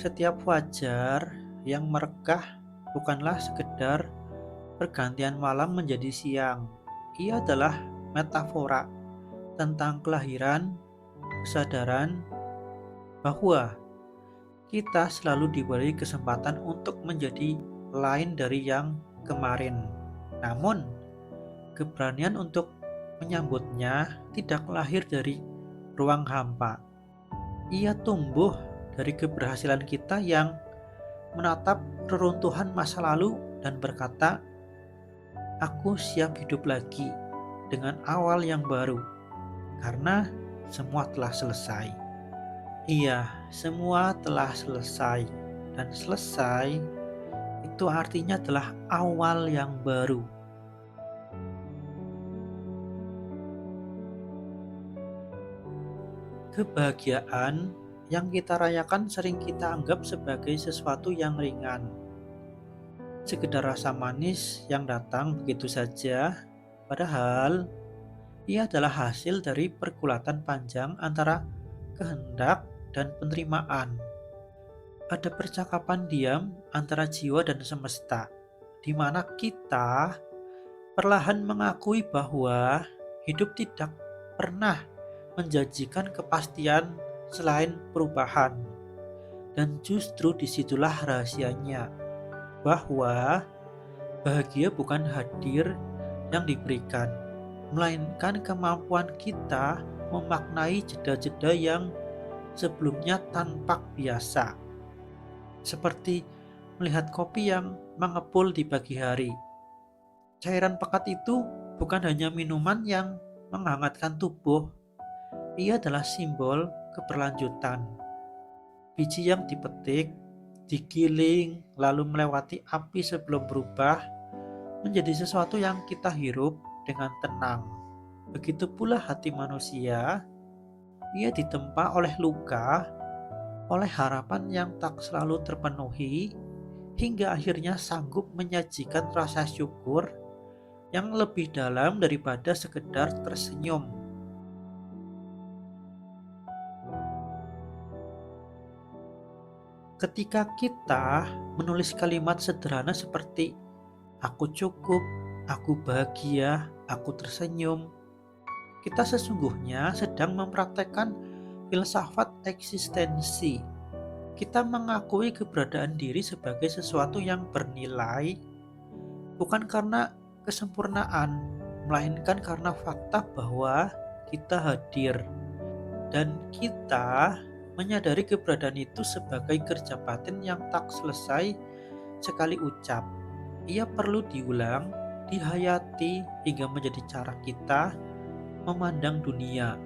Setiap fajar yang merekah bukanlah sekedar pergantian malam menjadi siang. Ia adalah metafora tentang kelahiran, kesadaran bahwa kita selalu diberi kesempatan untuk menjadi lain dari yang kemarin. Namun, keberanian untuk menyambutnya tidak lahir dari ruang hampa. Ia tumbuh dari keberhasilan kita yang menatap reruntuhan masa lalu dan berkata, "Aku siap hidup lagi dengan awal yang baru, karena semua telah selesai." Iya, semua telah selesai, dan selesai itu artinya adalah awal yang baru. Kebahagiaan yang kita rayakan sering kita anggap sebagai sesuatu yang ringan, sekedar rasa manis yang datang begitu saja, padahal ia adalah hasil dari pergulatan panjang antara kehendak dan penerimaan. Ada percakapan diam antara jiwa dan semesta, di mana kita perlahan mengakui bahwa hidup tidak pernah menjanjikan kepastian selain perubahan. Dan justru disitulah rahasianya, bahwa bahagia bukan hadir yang diberikan, melainkan kemampuan kita memaknai jeda-jeda yang sebelumnya tampak biasa. Seperti melihat kopi yang mengepul di pagi hari. Cairan pekat itu bukan hanya minuman yang menghangatkan tubuh, ia adalah simbol keberlanjutan. Biji yang dipetik, digiling, lalu melewati api sebelum berubah, menjadi sesuatu yang kita hirup dengan tenang. Begitu pula hati manusia, ia ditempa oleh luka, oleh harapan yang tak selalu terpenuhi, hingga akhirnya sanggup menyajikan rasa syukur yang lebih dalam daripada sekedar tersenyum. Ketika kita menulis kalimat sederhana seperti "Aku cukup, aku bahagia, aku tersenyum", kita sesungguhnya sedang mempraktekkan filsafat eksistensi. Kita mengakui keberadaan diri sebagai sesuatu yang bernilai, bukan karena kesempurnaan, melainkan karena fakta bahwa kita hadir. Dan kita menyadari keberadaan itu sebagai kerja batin yang tak selesai sekali ucap. Ia perlu diulang, dihayati, hingga menjadi cara kita memandang dunia.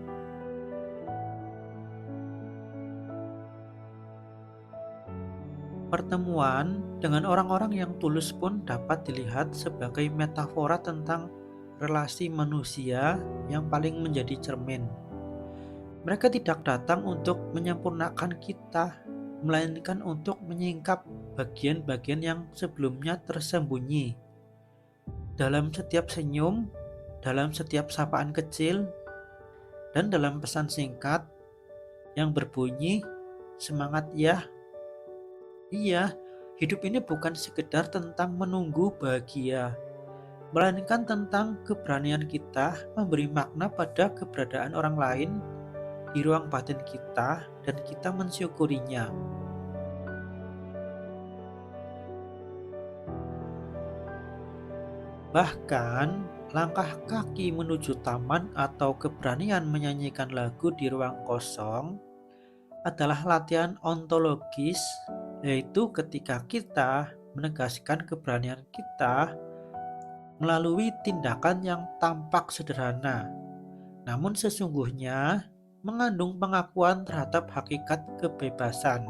Pertemuan dengan orang-orang yang tulus pun dapat dilihat sebagai metafora tentang relasi manusia yang paling menjadi cermin. Mereka tidak datang untuk menyempurnakan kita, melainkan untuk menyingkap bagian-bagian yang sebelumnya tersembunyi. Dalam setiap senyum, dalam setiap sapaan kecil, dan dalam pesan singkat yang berbunyi, "Semangat ya." Iya, hidup ini bukan sekedar tentang menunggu bahagia, melainkan tentang keberanian kita memberi makna pada keberadaan orang lain di ruang batin kita dan kita mensyukurinya. Bahkan, langkah kaki menuju taman atau keberanian menyanyikan lagu di ruang kosong adalah latihan ontologis, yaitu ketika kita menegaskan keberanian kita melalui tindakan yang tampak sederhana, namun sesungguhnya mengandung pengakuan terhadap hakikat kebebasan.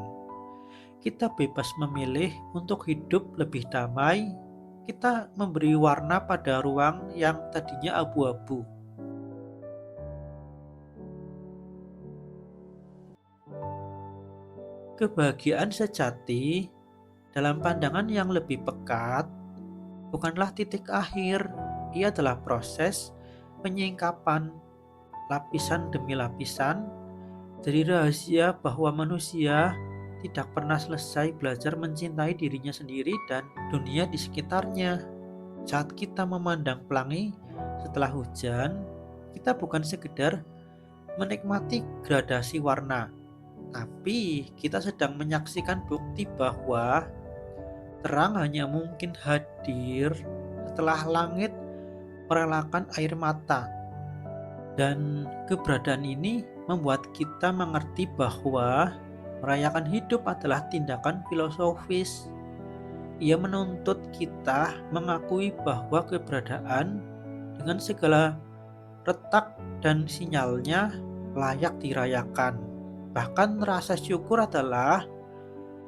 Kita bebas memilih untuk hidup lebih damai, kita memberi warna pada ruang yang tadinya abu-abu. Kebahagiaan sejati dalam pandangan yang lebih pekat bukanlah titik akhir, ia adalah proses penyingkapan lapisan demi lapisan dari rahasia bahwa manusia tidak pernah selesai belajar mencintai dirinya sendiri dan dunia di sekitarnya. Saat kita memandang pelangi setelah hujan, kita bukan sekedar menikmati gradasi warna, tapi kita sedang menyaksikan bukti bahwa terang hanya mungkin hadir setelah langit merelakan air mata. Dan keberadaan ini membuat kita mengerti bahwa merayakan hidup adalah tindakan filosofis. Ia menuntut kita mengakui bahwa keberadaan dengan segala retak dan sinyalnya layak dirayakan. Bahkan rasa syukur adalah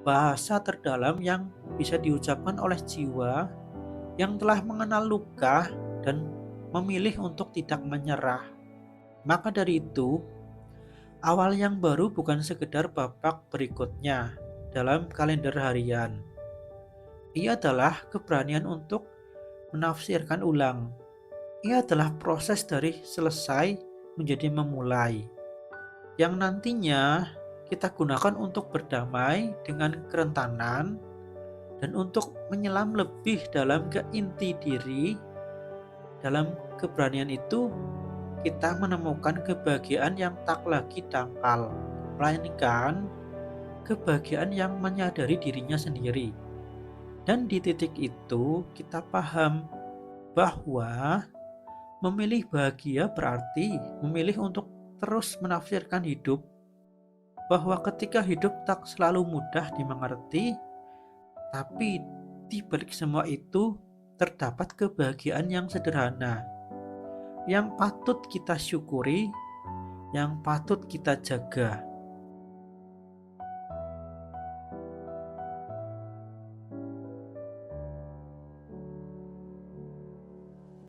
bahasa terdalam yang bisa diucapkan oleh jiwa yang telah mengenal luka dan memilih untuk tidak menyerah. Maka dari itu, awal yang baru bukan sekedar babak berikutnya dalam kalender harian. Ia adalah keberanian untuk menafsirkan ulang. Ia adalah proses dari selesai menjadi memulai, yang nantinya kita gunakan untuk berdamai dengan kerentanan dan untuk menyelam lebih dalam ke inti diri. Dalam keberanian itu, kita menemukan kebahagiaan yang tak lagi dangkal, melainkan kebahagiaan yang menyadari dirinya sendiri. Dan di titik itu kita paham bahwa memilih bahagia berarti memilih untuk terus menafsirkan hidup, bahwa ketika hidup tak selalu mudah dimengerti, tapi di balik semua itu terdapat kebahagiaan yang sederhana, yang patut kita syukuri, yang patut kita jaga.